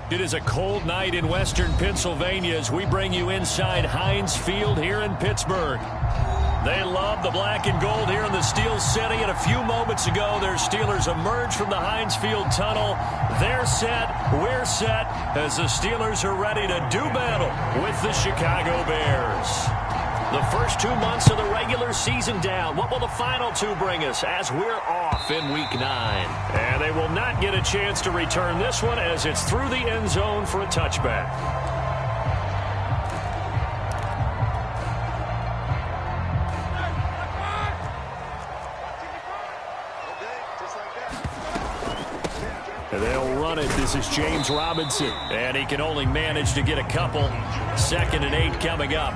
It is a cold night in western Pennsylvania as we bring you inside Heinz Field here in Pittsburgh. They love the black and gold here in the Steel City, and a few moments ago, their Steelers emerged from the Heinz Field tunnel. They're set, we're set, as the Steelers are ready to do battle with the Chicago Bears. The first 2 months of the regular season down. What will the final two bring us as we're off in Week 9? And they will not get a chance to return this one as it's through the end zone for a touchback. And they'll run it. This is James Robinson. And he can only manage to get a couple. 2nd and 8 coming up.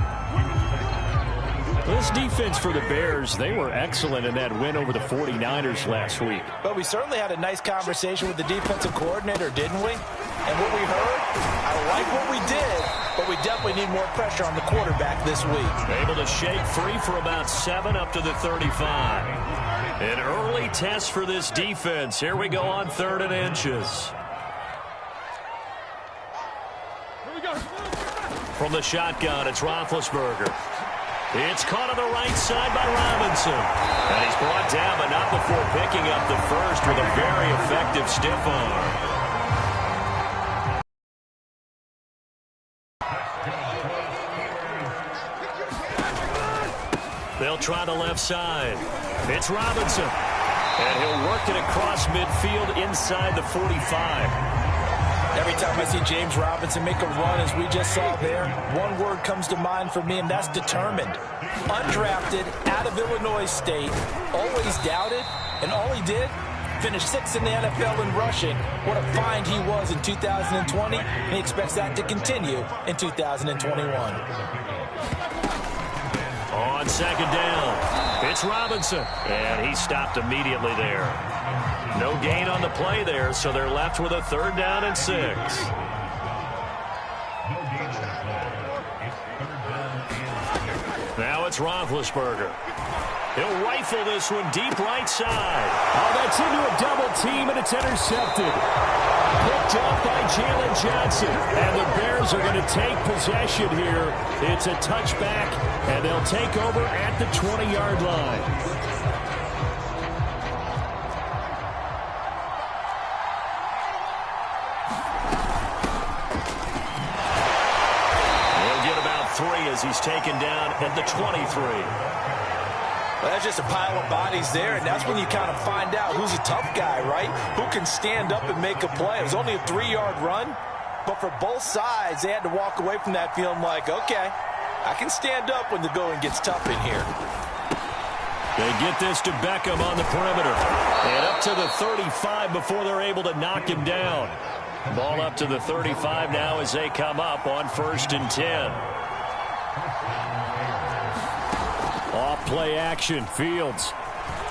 This defense for the Bears, they were excellent in that win over the 49ers last week. But we certainly had a nice conversation with the defensive coordinator, didn't we? And what we heard, I like what we did, but we definitely need more pressure on the quarterback this week. Able to shake free for about 7 up to the 35. An early test for this defense. Here we go on 3rd and inches. From the shotgun, it's Roethlisberger. It's caught on the right side by Robinson. And he's brought down, but not before picking up the first with a very effective stiff arm. They'll try the left side. It's Robinson. And he'll work it across midfield inside the 45. Every time I see James Robinson make a run, as we just saw there, one word comes to mind for me, and that's determined. Undrafted, out of Illinois State, always doubted, and all he did, finished 6th in the NFL in rushing. What a find he was in 2020, and he expects that to continue in 2021. On 2nd down, it's Robinson, and he stopped immediately there. No gain on the play there, so they're left with a 3rd down and 6. Now it's Roethlisberger. He'll rifle this one deep right side. Oh, that's into a double team, and it's intercepted. Picked off by Jalen Johnson. And the Bears are going to take possession here. It's a touchback, and they'll take over at the 20-yard line. As he's taken down at the 23. Well, that's just a pile of bodies there, and that's when you kind of find out who's a tough guy, right? Who can stand up and make a play. It was only a 3-yard run, but for both sides, they had to walk away from that feeling like, okay, I can stand up when the going gets tough in here. They get this to Beckham on the perimeter. And up to the 35 before they're able to knock him down. Ball up to the 35 now as they come up on 1st and 10. Off play action, Fields.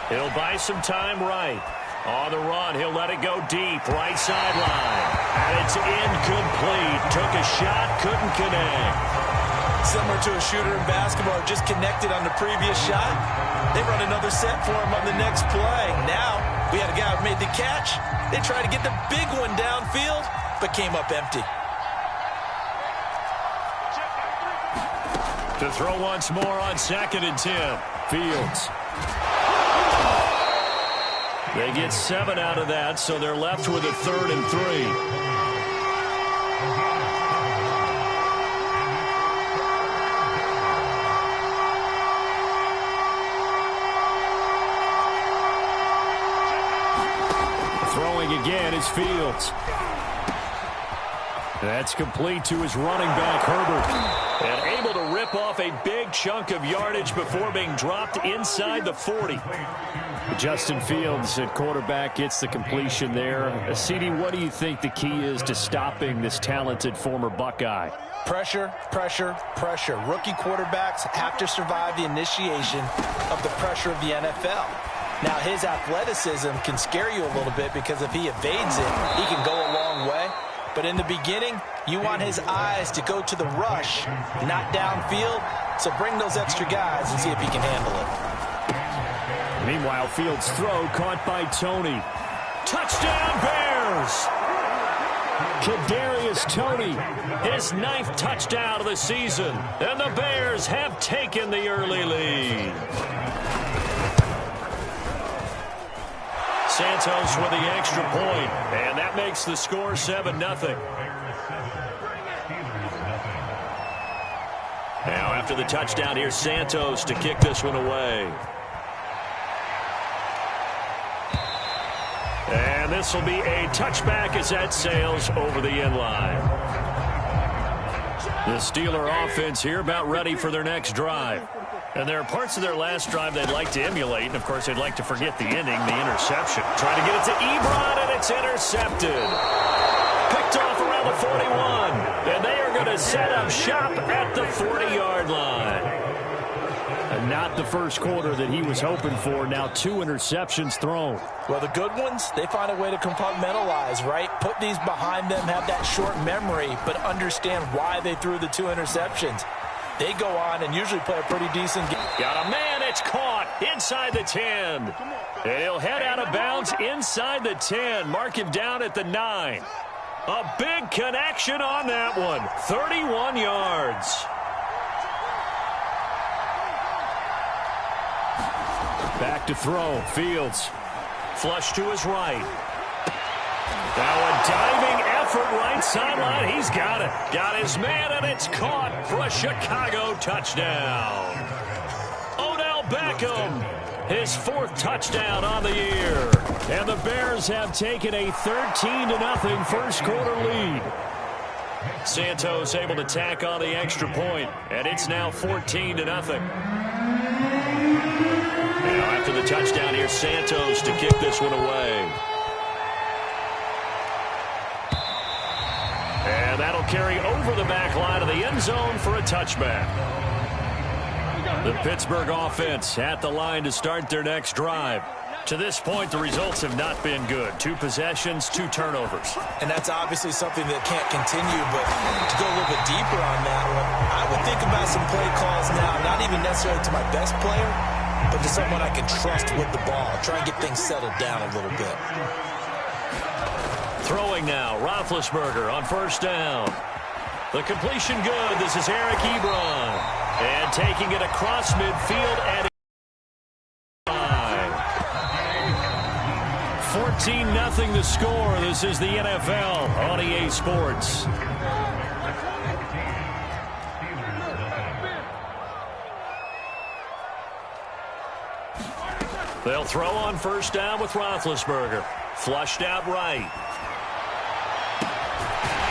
He'll buy some time right. On the run, he'll let it go deep, right sideline. And it's incomplete. Took a shot, couldn't connect. Similar to a shooter in basketball, just connected on the previous shot. They run another set for him on the next play. Now, we had a guy who made the catch. They tried to get the big one downfield, but came up empty. To throw once more on 2nd and 10. Fields. They get 7 out of that, so they're left with a 3rd and 3. Throwing again is Fields. That's complete to his running back, Herbert. And able to rip off a big chunk of yardage before being dropped inside the 40. Justin Fields at quarterback gets the completion there. CD, what do you think the key is to stopping this talented former Buckeye? Pressure, pressure, pressure. Rookie quarterbacks have to survive the initiation of the pressure of the NFL. Now, his athleticism can scare you a little bit because if he evades it, he can go a long way. But in the beginning, you want his eyes to go to the rush, not downfield. So bring those extra guys and see if he can handle it. Meanwhile, Fields' throw caught by Tony. Touchdown, Bears! Kadarius Toney. His 9th touchdown of the season. And the Bears have taken the early lead. Santos with the extra point, and that makes the score 7-0. Now after the touchdown, here's Santos to kick this one away. And this will be a touchback as that sails over the end line. The Steeler offense here about ready for their next drive. And there are parts of their last drive they'd like to emulate. And, of course, they'd like to forget the ending, the interception. Trying to get it to Ebron, and it's intercepted. Picked off around the 41. And they are going to set up shop at the 40-yard line. And not the first quarter that he was hoping for. Now 2 interceptions thrown. Well, the good ones, they find a way to compartmentalize, right? Put these behind them, have that short memory, but understand why they threw the 2 interceptions. They go on and usually play a pretty decent game. Got a man, it's caught inside the 10. And he'll head out of bounds inside the 10. Mark him down at the 9. A big connection on that one. 31 yards. Back to throw. Fields. Flush to his right. Now a diving effort right sideline. He's got it. Got his man, and it's caught for a Chicago touchdown. Odell Beckham, his 4th touchdown on the year. And the Bears have taken a 13-0 first quarter lead. Santos able to tack on the extra point, and it's now 14-0. Now after the touchdown, here's Santos to kick this one away. And that'll carry over the back line of the end zone for a touchback. The Pittsburgh offense at the line to start their next drive. To this point, the results have not been good. 2 possessions, 2 turnovers. And that's obviously something that can't continue, but to go a little bit deeper on that one, I would think about some play calls now, not even necessarily to my best player, but to someone I can trust with the ball. Try and get things settled down a little bit. Throwing now, Roethlisberger on first down. The completion good. This is Eric Ebron. And taking it across midfield at 14-0 the score. This is the NFL on EA Sports. They'll throw on first down with Roethlisberger. Flushed out right.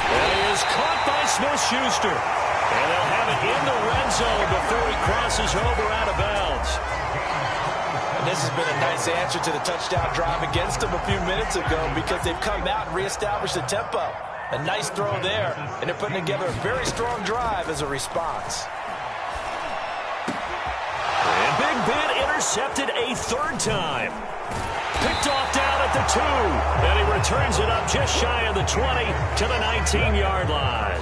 And he is caught by Smith-Schuster. And they'll have it in the red zone before he crosses over out of bounds. And this has been a nice answer to the touchdown drive against them a few minutes ago because they've come out and reestablished the tempo. A nice throw there, and they're putting together a very strong drive as a response. And Big Ben intercepted a 3rd time. Picked off down at the 2. And he returns it up just shy of the 20 to the 19-yard line.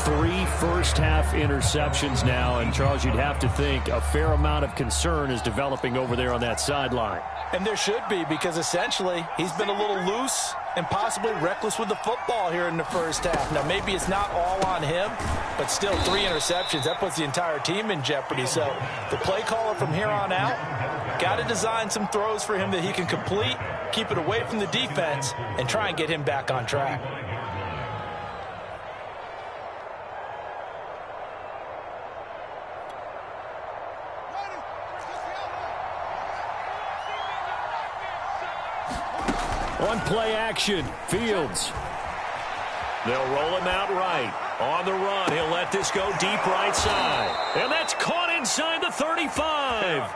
3 first-half interceptions now, and Charles, you'd have to think a fair amount of concern is developing over there on that sideline. And there should be, because essentially he's been a little loose and possibly reckless with the football here in the first half. Now, maybe it's not all on him, but still 3 interceptions. That puts the entire team in jeopardy. So the play caller from here on out got to design some throws for him that he can complete, keep it away from the defense, and try and get him back on track. On play action, Fields. They'll roll him out right. On the run, he'll let this go deep right side. And that's caught inside the 35.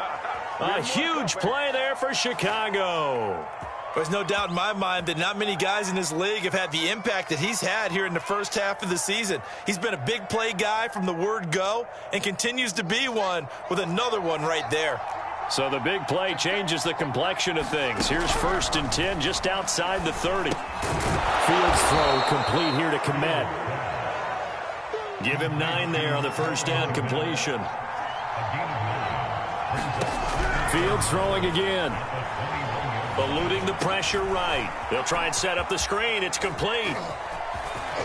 A huge play there for Chicago. There's no doubt in my mind that not many guys in this league have had the impact that he's had here in the first half of the season. He's been a big play guy from the word go and continues to be one with another one right there. So the big play changes the complexion of things. Here's 1st and 10 just outside the 30. Fields throw complete here to Kmet. Give him 9 there on the first down completion. Fields throwing again. Eluding the pressure right. They'll try and set up the screen. It's complete.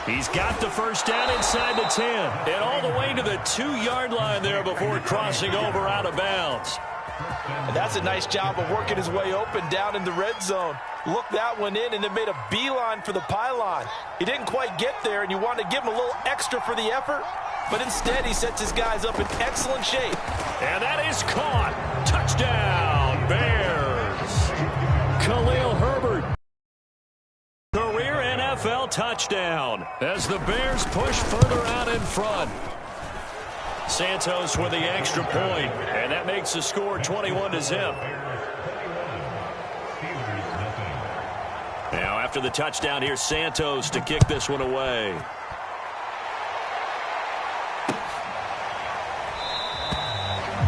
He's got the first down inside the 10. And all the way to the 2-yard line there before crossing over out of bounds. And that's a nice job of working his way open down in the red zone. Looked that one in and then made a beeline for the pylon. He didn't quite get there, and you want to give him a little extra for the effort. But instead, he sets his guys up in excellent shape. And that is caught. Touchdown, Bears. Khalil Herbert. Career NFL touchdown as the Bears push further out in front. Santos with the extra point, and that makes the score 21-0. Now, after the touchdown, here's Santos to kick this one away.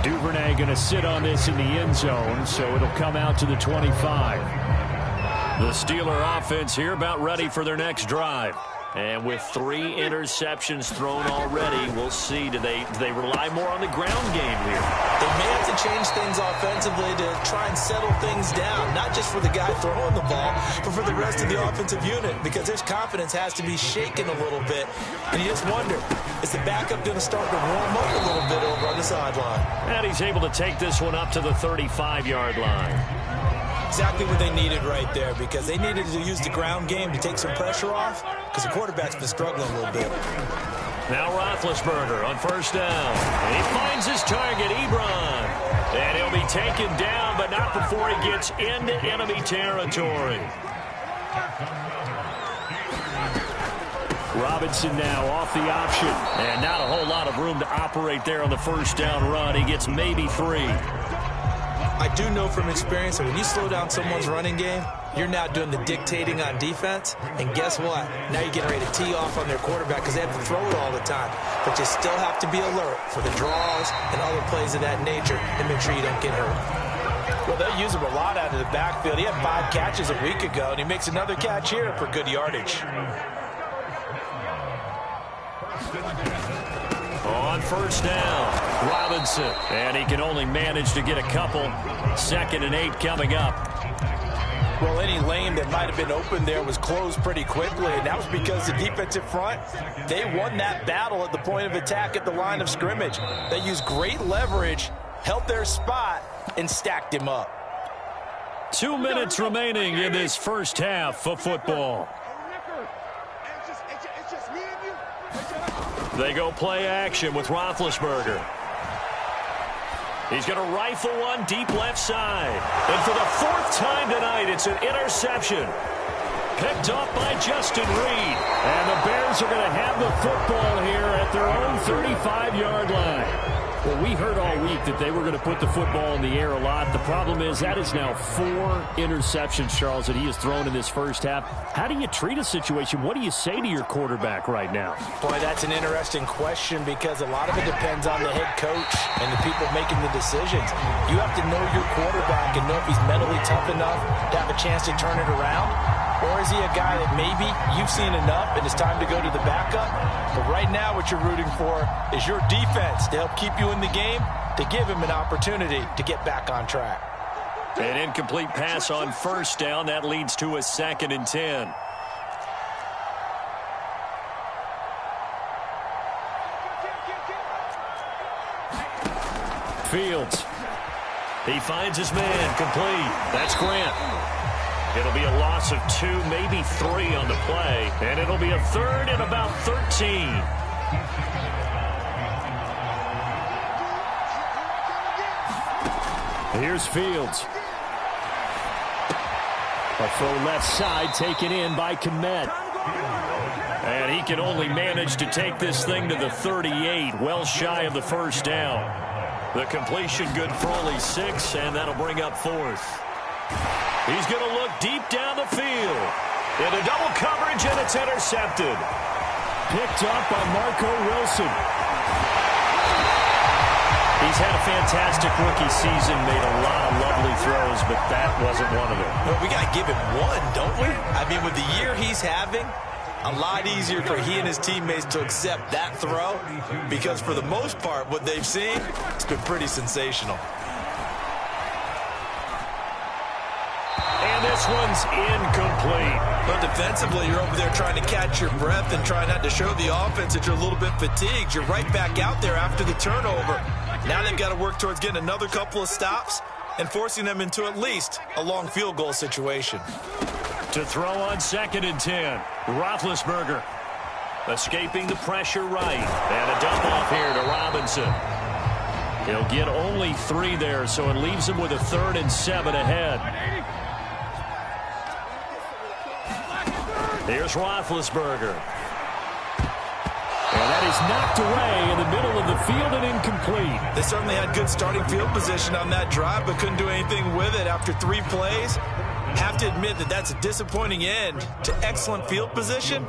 Duvernay going to sit on this in the end zone, so it'll come out to the 25. The Steeler offense here about ready for their next drive. And with 3 interceptions thrown already, we'll see. Do they rely more on the ground game here? They may have to change things offensively to try and settle things down, not just for the guy throwing the ball, but for the rest of the offensive unit, because their confidence has to be shaken a little bit. And you just wonder, is the backup going to start to warm up a little bit over on the sideline? And he's able to take this one up to the 35-yard line. Exactly what they needed right there, because they needed to use the ground game to take some pressure off, because the quarterback's been struggling a little bit. Now Roethlisberger on first down. And he finds his target, Ebron. And he'll be taken down, but not before he gets into enemy territory. Robinson now off the option. And not a whole lot of room to operate there on the first down run. He gets maybe 3. I do know from experience that when you slow down someone's running game, you're now doing the dictating on defense. And guess what? Now you're getting ready to tee off on their quarterback because they have to throw it all the time. But you still have to be alert for the draws and other plays of that nature and make sure you don't get hurt. Well, they'll use him a lot out of the backfield. He had 5 catches a week ago, and he makes another catch here for good yardage. On first down, Robinson. And he can only manage to get a couple. 2nd and 8 coming up. Well, any lane that might have been open there was closed pretty quickly, and that was because the defensive front, they won that battle at the point of attack at the line of scrimmage. They used great leverage, held their spot, and stacked him up. 2 minutes remaining in this first half of football. They go play action with Roethlisberger. He's going to rifle one deep left side. And for the 4th time tonight, it's an interception. Picked off by Justin Reed. And the Bears are going to have the football here at their own 35-yard line. Well, we heard all week that they were going to put the football in the air a lot. The problem is that is now 4 interceptions, Charles, that he has thrown in this first half. How do you treat a situation? What do you say to your quarterback right now? Boy, that's an interesting question because a lot of it depends on the head coach and the people making the decisions. You have to know your quarterback and know if he's mentally tough enough to have a chance to turn it around. Or is he a guy that maybe you've seen enough and it's time to go to the backup? But right now what you're rooting for is your defense to help keep you in the game, to give him an opportunity to get back on track. An incomplete pass on first down. That leads to a 2nd and 10. Fields. He finds his man. Complete. That's Grant. It'll be a loss of 2, maybe 3 on the play. And it'll be a 3rd and about 13. Here's Fields. A full left side taken in by Kmet. And he can only manage to take this thing to the 38, well shy of the first down. The completion good for only 6, and that'll bring up 4th. He's going to look deep down the field. Into double coverage, and it's intercepted. Picked up by Marco Wilson. He's had a fantastic rookie season, made a lot of lovely throws, but that wasn't one of them. Well, we got to give him one, don't we? I mean, with the year he's having, a lot easier for he and his teammates to accept that throw because for the most part, what they've seen, it's been pretty sensational. this one's incomplete. But defensively, you're over there trying to catch your breath and try not to show the offense that you're a little bit fatigued. You're right back out there after the turnover. Now they've got to work towards getting another couple of stops and forcing them into at least a long field goal situation. To throw on 2nd and 10, Roethlisberger escaping the pressure right. And a dump off here to Robinson. He'll get only 3 there, so it leaves him with a 3rd and 7 ahead. Here's Roethlisberger. And that is knocked away in the middle of the field and incomplete. They certainly had good starting field position on that drive, but couldn't do anything with it after 3 plays. Have to admit that that's a disappointing end to excellent field position.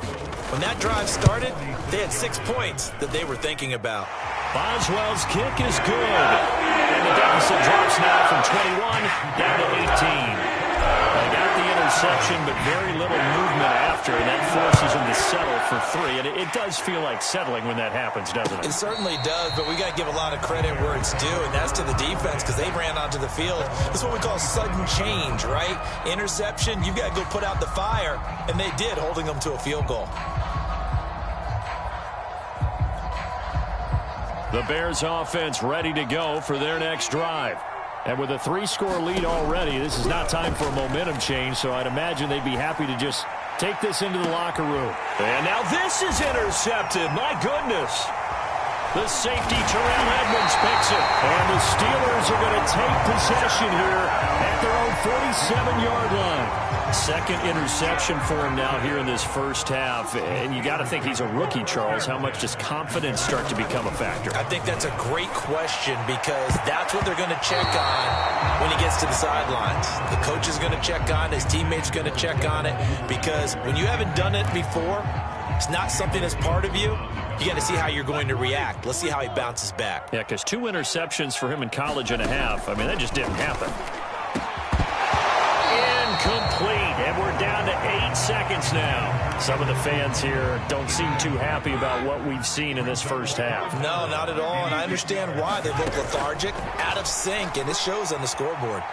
When that drive started, they had 6 points that they were thinking about. Boswell's kick is good. And the deficit drops now from 21 down to 18. They got the interception, but very little movement after, and that forces them to settle for 3. And it does feel like settling when that happens, doesn't it? It certainly does, but we got to give a lot of credit where it's due, and that's to the defense because they ran onto the field. It's what we call sudden change, right? Interception, you've got to go put out the fire, and they did, holding them to a field goal. The Bears offense ready to go for their next drive. And with a 3-score lead already, this is not time for a momentum change, so I'd imagine they'd be happy to just take this into the locker room. And now this is intercepted. My goodness. The safety, Terrell Edmonds, picks it. And the Steelers are going to take possession here at their own 47-yard line. 2nd interception for him now here in this first half. And you got to think he's a rookie, Charles. How much does confidence start to become a factor? I think that's a great question because that's what they're going to check on when he gets to the sidelines. The coach is going to check on it. His teammates are going to check on it because when you haven't done it before, it's not something that's part of you. You got to see how you're going to react. Let's see how he bounces back. Yeah, because 2 interceptions for him in college and a half. I mean, that just didn't happen. Incomplete, and we're down to 8 seconds now. Some of the fans here don't seem too happy about what we've seen in this first half. No, not at all, and I understand why. They look lethargic, out of sync, and it shows on the scoreboard.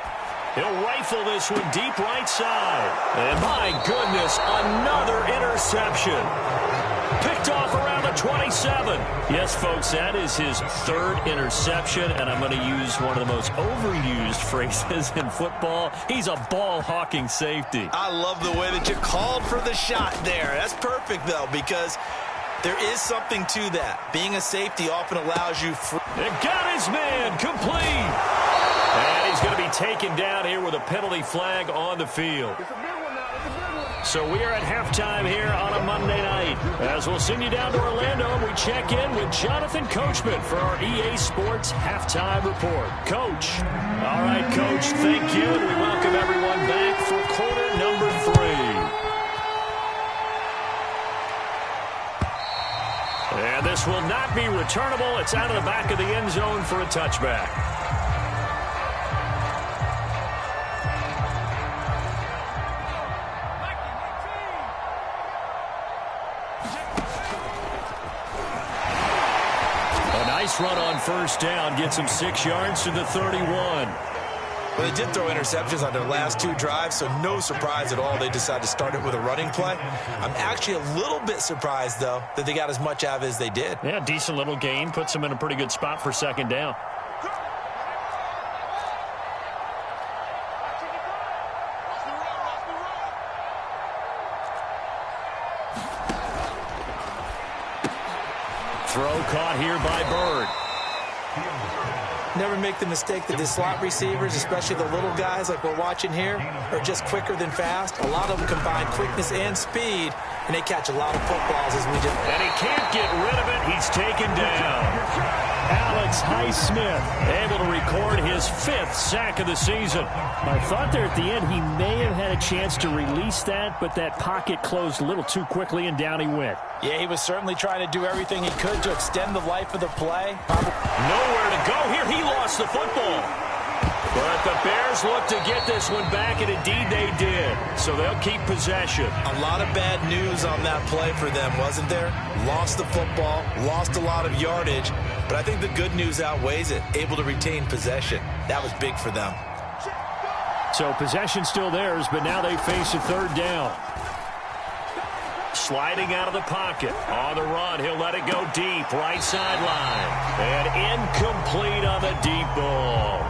He'll rifle this one deep right side. And my goodness, another interception. Picked off around the 27. Yes, folks, that is his 3rd interception, and I'm going to use one of the most overused phrases in football. He's a ball-hawking safety. I love the way that you called for the shot there. That's perfect, though, because there is something to that. Being a safety often allows you free. It got his man complete. And he's going to be taken down here with a penalty flag on the field. So we are at halftime here on a Monday night. As we'll send you down to Orlando, we check in with Jonathan Coachman for our EA Sports Halftime Report. Coach. All right, Coach, thank you. And we welcome everyone back for quarter number 3. And this will not be returnable. It's out of the back of the end zone for a touchback. Run on first down gets him 6 yards to the 31. Well, they did throw interceptions on their last 2 drives, so no surprise at all they decided to start it with a running play. I'm actually a little bit surprised, though, that they got as much out of it as they did. Yeah, decent little gain. Puts them in a pretty good spot for 2nd down. Throw caught here by Bird. Never make the mistake that the slot receivers, especially the little guys like we're watching here, are just quicker than fast. A lot of them combine quickness and speed, and they catch a lot of footballs as we do. And he can't get rid of it. He's taken down. Alex Highsmith able to record his 5th sack of the season. I thought there at the end he may have had a chance to release that, but that pocket closed a little too quickly, and down he went. Yeah, he was certainly trying to do everything he could to extend the life of the play. Nowhere to go here. He lost the football. But the Bears look to get this one back, and indeed they did. So they'll keep possession. A lot of bad news on that play for them, wasn't there? Lost the football, lost a lot of yardage, but I think the good news outweighs it. Able to retain possession. That was big for them. So possession still theirs, but now they face a third down. Sliding out of the pocket. On the run, he'll let it go deep. Right sideline. And incomplete on the deep ball.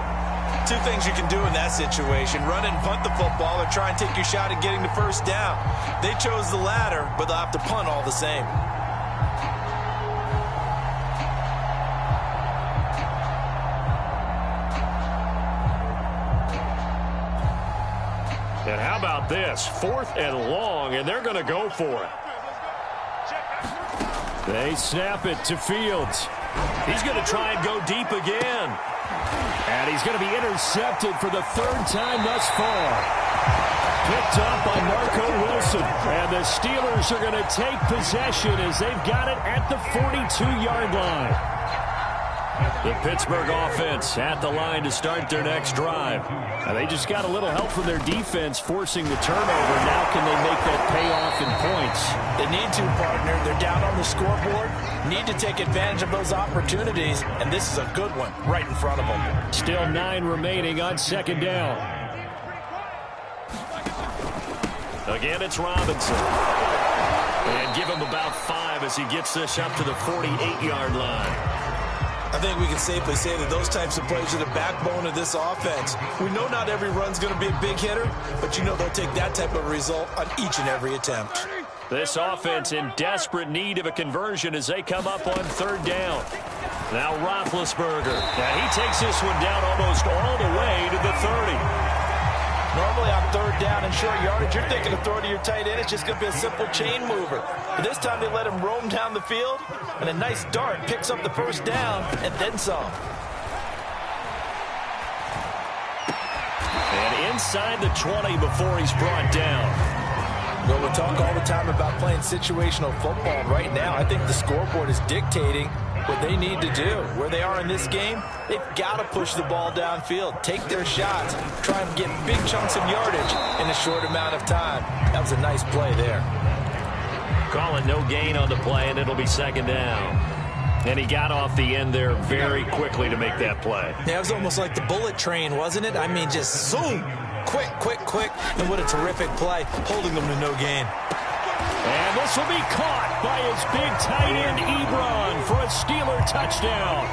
Two things you can do in that situation. Run and punt the football or try and take your shot at getting the first down. They chose the latter, but they'll have to punt all the same. And how about this? 4th and long, and they're going to go for it. They snap it to Fields. He's going to try and go deep again. And he's going to be intercepted for the 3rd time thus far. Picked up by Marco Wilson. And the Steelers are going to take possession as they've got it at the 42-yard line. The Pittsburgh offense at the line to start their next drive. Now they just got a little help from their defense forcing the turnover. Now can they make that pay off in points? They need to, partner. They're down on the scoreboard. Need to take advantage of those opportunities, and this is a good one right in front of them. Still 9 remaining on 2nd down. Again, it's Robinson. And give him about 5 as he gets this up to the 48-yard line. I think we can safely say that those types of plays are the backbone of this offense. We know not every run's going to be a big hitter, but you know they'll take that type of result on each and every attempt. This offense in desperate need of a conversion as they come up on 3rd down. Now Roethlisberger. Now he takes this one down almost all the way to the 30. Normally on 3rd down and short yardage, you're thinking of throwing to your tight end. It's just going to be a simple chain mover. But this time they let him roam down the field, and a nice dart picks up the first down and then some. And inside the 20 before he's brought down. Well, we talk all the time about playing situational football. Right now, I think the scoreboard is dictating what they need to do. Where they are in this game, they've got to push the ball downfield, take their shots, try and get big chunks of yardage in a short amount of time. That was a nice play there. Call it no gain on the play, and it'll be 2nd down. And he got off the end there very quickly to make that play. Yeah, it was almost like the bullet train, wasn't it? I mean, just zoom. Quick, quick, quick. And what a terrific play, holding them to no gain. And this will be caught by his big tight end, Ebron, for a Steeler touchdown.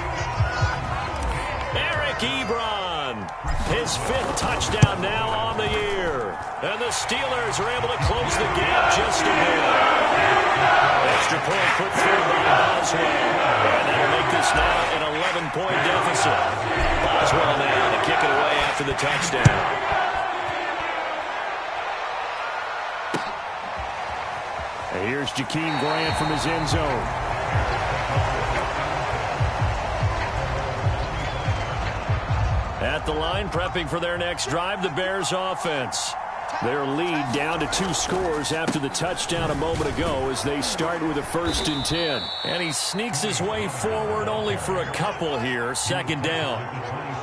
Eric Ebron, his 5th touchdown now on the year. And the Steelers are able to close the gap just a bit. Extra point put through by Boswell. And that'll make this now an 11-point deficit. Boswell now to kick it away after the touchdown. And here's Jakeem Grant from his end zone. At the line, prepping for their next drive, the Bears offense. Their lead down to 2 scores after the touchdown a moment ago as they start with a 1st and 10. And he sneaks his way forward only for a couple here. 2nd down.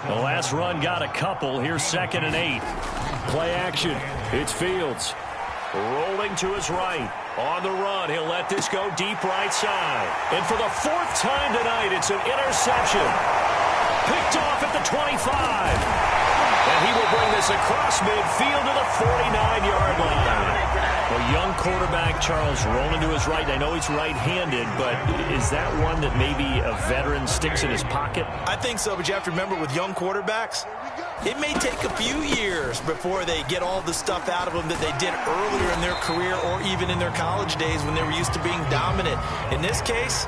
The last run got a couple. Here's 2nd and 8. Play action. It's Fields. Rolling to his right. On the run, he'll let this go deep right side. And for the 4th time tonight, it's an interception. Picked off at the 25. And he will bring this across midfield to the 49-yard line. A young quarterback, Charles, rolling to his right. I know he's right-handed, but is that one that maybe a veteran sticks in his pocket? I think so, but you have to remember with young quarterbacks, it may take a few years before they get all the stuff out of them that they did earlier in their career or even in their college days when they were used to being dominant. In this case,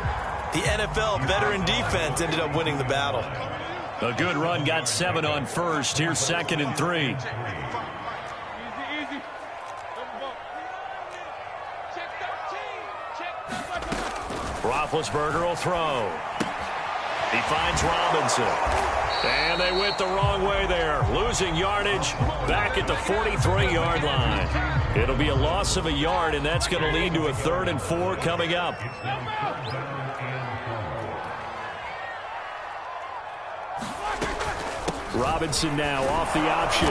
the NFL veteran defense ended up winning the battle. A good run, got 7 on 1st. Here's 2nd and 3. Roethlisberger will throw. He finds Robinson. And they went the wrong way there. Losing yardage back at the 43-yard line. It'll be a loss of a yard, and that's going to lead to a 3rd and 4 coming up. Robinson now off the option.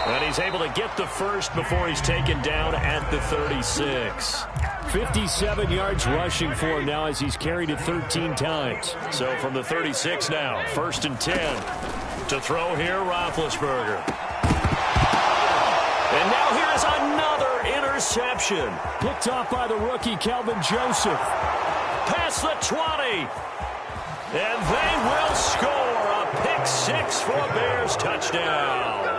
And he's able to get the first before he's taken down at the 36. 57 yards rushing for him now as he's carried it 13 times. So from the 36 now, 1st and 10. To throw here, Roethlisberger. And now here is another interception. Picked off by the rookie, Kelvin Joseph. Past the 20. And they will score a pick six for a Bears touchdown.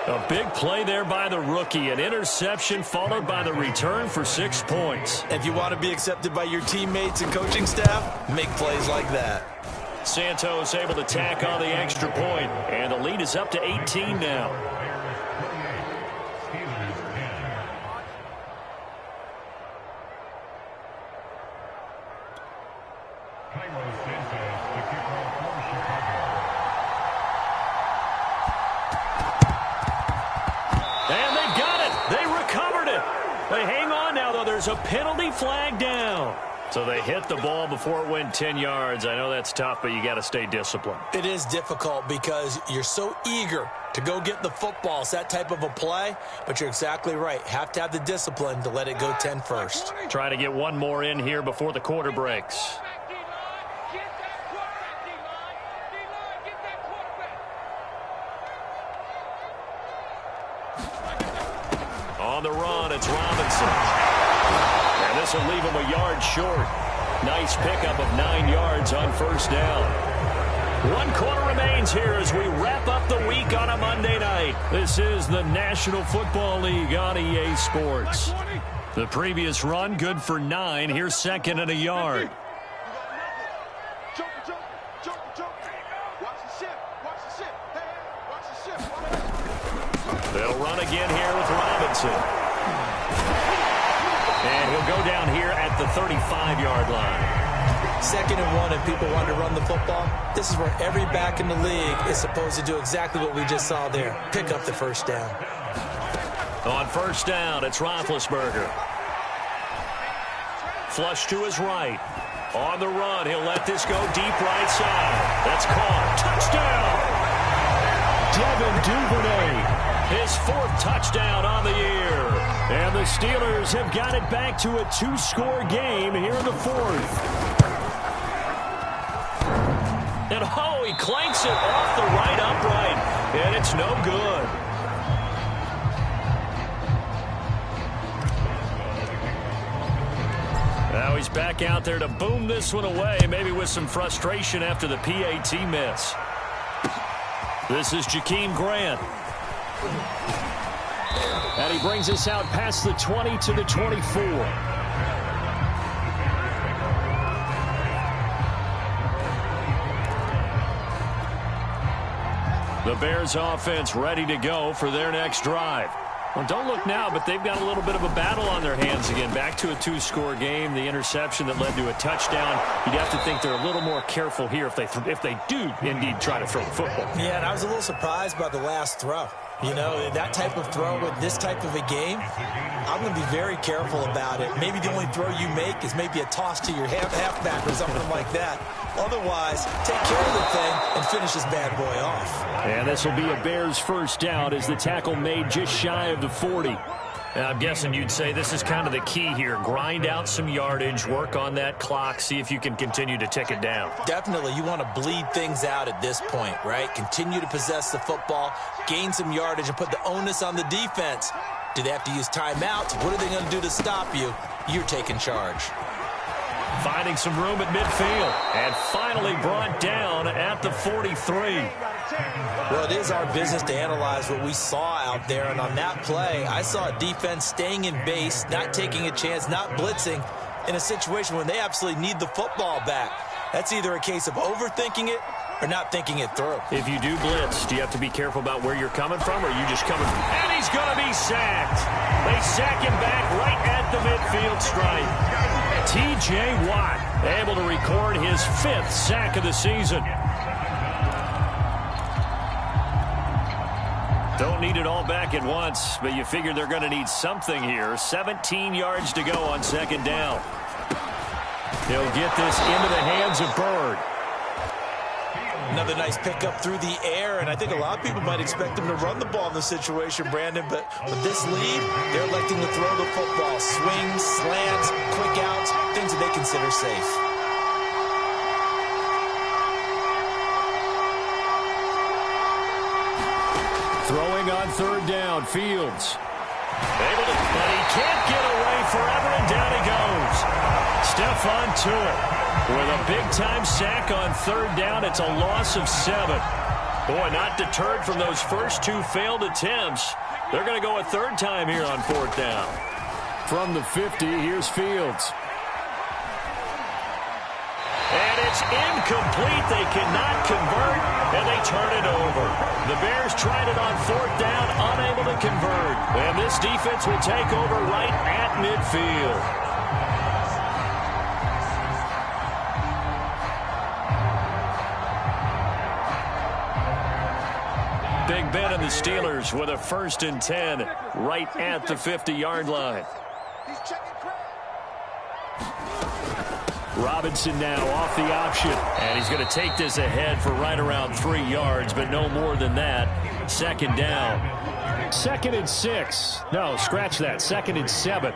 A big play there by the rookie. An interception followed by the return for 6 points. If you want to be accepted by your teammates and coaching staff, make plays like that. Santos able to tack on the extra point, and the lead is up to 18 now. And they got it. They recovered it. They hang on now, though. There's a penalty flag down. So they hit the ball before it went 10 yards. I know that's tough, but you got to stay disciplined. It is difficult because you're so eager to go get the football. It's that type of a play, but you're exactly right. Have to have the discipline to let it go 10 first. Trying to get one more in here before the quarter breaks. On the run, it's Robinson. And this will leave him a yard short. Nice pickup of 9 yards on first down. 1 quarter remains here as we wrap up the week on a Monday night. This is the National Football League on EA Sports. The previous run, good for 9. Here's second and a yard. They'll run again here with Robinson. And he'll go down here at the 35-yard line. Second and 1, and people want to run the football. This is where every back in the league is supposed to do exactly what we just saw there. Pick up the first down. On first down, it's Roethlisberger. Flush to his right. On the run, he'll let this go deep right side. That's caught. Touchdown! Devin Duvernay. His 4th touchdown on the year. And the Steelers have got it back to a 2-score game here in the 4th. And oh, he clanks it off the right upright. And it's no good. Now he's back out there to boom this one away, maybe with some frustration after the PAT miss. This is Jakeem Grant. And he brings us out past the 20 to the 24. The Bears offense ready to go for their next drive. Well, don't look now, but they've got a little bit of a battle on their hands again. Back to a 2-score game. The interception that led to a touchdown. You'd have to think they're a little more careful here if they do indeed try to throw the football. Yeah, and I was a little surprised by the last throw. You know, that type of throw with this type of a game, I'm going to be very careful about it. Maybe the only throw you make is maybe a toss to your halfback or something like that. Otherwise, take care of the thing and finish this bad boy off. And this will be a Bears first down as the tackle made just shy of the 40. And I'm guessing you'd say this is kind of the key here. Grind out some yardage, work on that clock, see if you can continue to tick it down. Definitely. You want to bleed things out at this point, right? Continue to possess the football, gain some yardage, and put the onus on the defense. Do they have to use timeouts? What are they going to do to stop you? You're taking charge. Finding some room at midfield. And finally brought down at the 43. Well, it is our business to analyze what we saw out there. And on that play, I saw a defense staying in base, not taking a chance, not blitzing in a situation when they absolutely need the football back. That's either a case of overthinking it or not thinking it through. If you do blitz, do you have to be careful about where you're coming from, or are you just coming from? And he's going to be sacked. They sack him back right at the midfield stripe. T.J. Watt able to record his 5th sack of the season. Don't need it all back at once, but you figure they're going to need something here. 17 yards to go on second down. He'll get this into the hands of Bird. Another nice pickup through the air, and I think a lot of people might expect him to run the ball in this situation, Brandon, but with this lead, they're electing to throw the football. Swings, slants, quick outs, things that they consider safe. Throwing on third down, Fields. Able to, but he can't get away forever, and down he goes. Stephon Tuitt with a big-time sack on third down. It's a loss of 7. Boy, not deterred from those first 2 failed attempts. They're going to go a third time here on fourth down. From the 50, here's Fields. And it's incomplete. They cannot convert, and they turn it over. The Bears tried it on fourth down, unable to convert. And this defense will take over right at midfield. Big Ben and the Steelers with a 1st and 10 right at the 50-yard line. Robinson now off the option. And he's going to take this ahead for right around 3 yards, but no more than that. 2nd down. 2nd and 6. No, scratch that. 2nd and 7.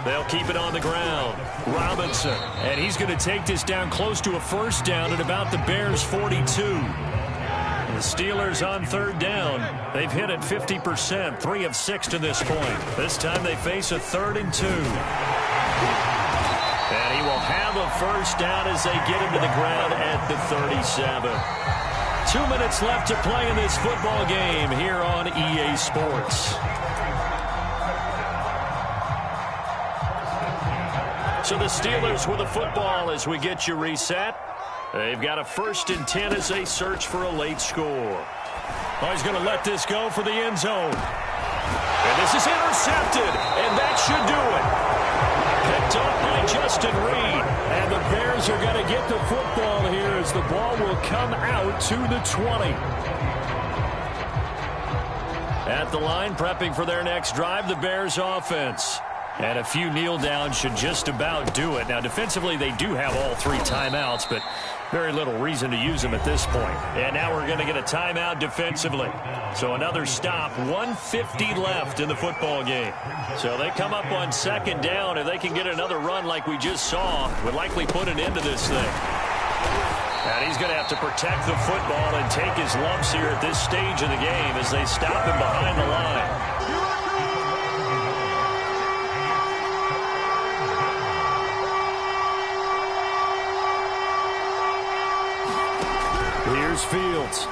They'll keep it on the ground. Robinson. And he's going to take this down close to a 1st down at about the Bears' 42. The Steelers on third down. They've hit it 50%, 3 of 6 to this point. This time they face a 3rd and 2. And he will have a 1st down as they get him to the ground at the 37. 2 minutes left to play in this football game here on EA Sports. So the Steelers with the football as we get you reset. They've got a 1st and 10 as they search for a late score. Oh, he's going to let this go for the end zone. And this is intercepted, and that should do it. Picked up by Justin Reed. And the Bears are going to get the football here as the ball will come out to the 20. At the line, prepping for their next drive, the Bears offense. And a few kneel downs should just about do it. Now, defensively, they do have all 3 timeouts, but very little reason to use them at this point. And now we're going to get a timeout defensively. So another stop, 1:50 left in the football game. So they come up on 2nd down. If they can get another run like we just saw, would likely put an end to this thing. And he's going to have to protect the football and take his lumps here at this stage of the game as they stop him behind the line. Here's Fields.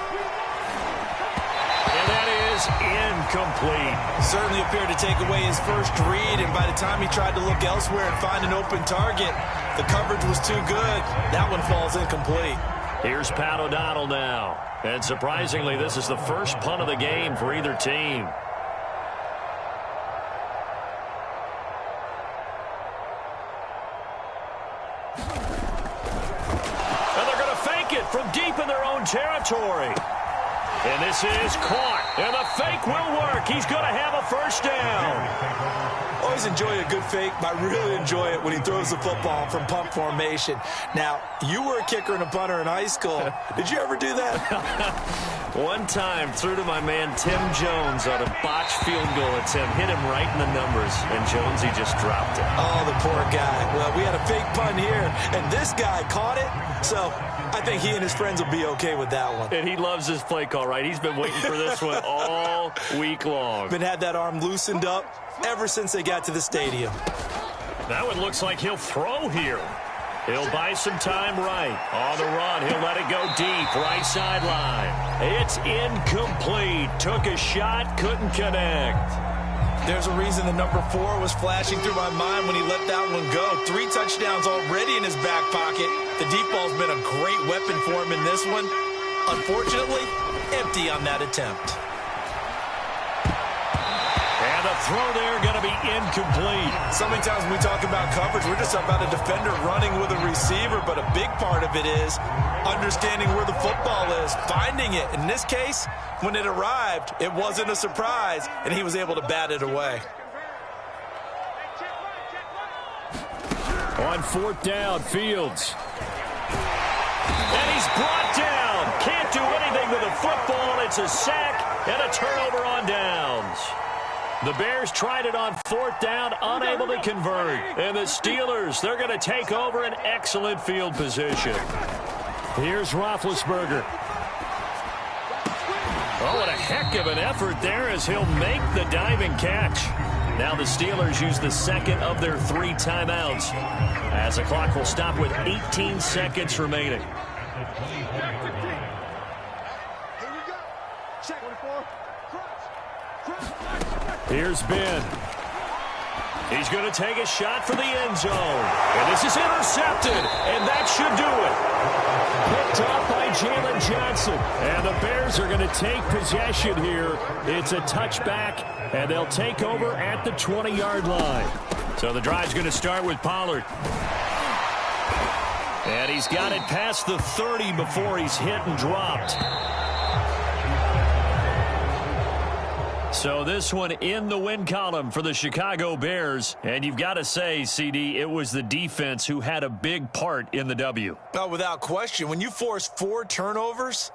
And that is incomplete. Certainly appeared to take away his first read, and by the time he tried to look elsewhere and find an open target, the coverage was too good. That one falls incomplete. Here's Pat O'Donnell now. And surprisingly, this is the first punt of the game for either team. From deep in their own territory. And this is caught. And the fake will work. He's going to have a 1st down. Always enjoy a good fake, but I really enjoy it when he throws the football from punt formation. Now, you were a kicker and a punter in high school. Did you ever do that? One time, threw to my man Tim Jones on a botched field goal attempt. Hit him right in the numbers. And Jones, he just dropped it. Oh, the poor guy. Well, we had a fake punt here, and this guy caught it. So I think he and his friends will be okay with that one. And he loves this play call, right? He's been waiting for this one all week long. Been had that arm loosened up ever since they got to the stadium. That one looks like he'll throw here. He'll buy some time right. On the run, he'll let it go deep, right sideline. It's incomplete. Took a shot, couldn't connect. There's a reason the number 4 was flashing through my mind when he let that one go. 3 touchdowns already in his back pocket. The deep ball's been a great weapon for him in this one. Unfortunately, empty on that attempt. And the throw there going to be incomplete. So many times when we talk about coverage, we're just about a defender running with a receiver, but a big part of it is understanding where the football is, finding it. In this case, when it arrived, it wasn't a surprise, and he was able to bat it away. On 4th down, Fields. And he's brought down. Can't do anything with the football. It's a sack and a turnover on downs. The Bears tried it on 4th down, unable to convert. And the Steelers, they're going to take over an excellent field position. Here's Roethlisberger. Oh, what a heck of an effort there as he'll make the diving catch. Now the Steelers use the second of their 3 timeouts as the clock will stop with 18 seconds remaining. Here's Ben. He's going to take a shot for the end zone. And this is intercepted, and that should do it. Picked off by Jalen Johnson. And the Bears are going to take possession here. It's a touchback, and they'll take over at the 20-yard line. So the drive's going to start with Pollard. And he's got it past the 30 before he's hit and dropped. So this one in the win column for the Chicago Bears. And you've got to say, CD, it was the defense who had a big part in the W. Oh, without question. When you force 4 turnovers,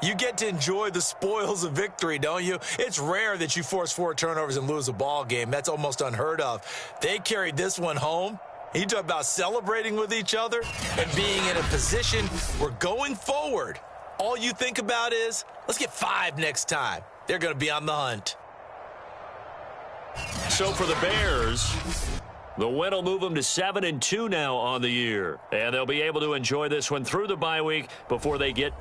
you get to enjoy the spoils of victory, don't you? It's rare that you force 4 turnovers and lose a ball game. That's almost unheard of. They carried this one home. You talk about celebrating with each other and being in a position where going forward, all you think about is, let's get 5 next time. They're going to be on the hunt. So for the Bears, the win will move them to 7-2 now on the year. And they'll be able to enjoy this one through the bye week before they get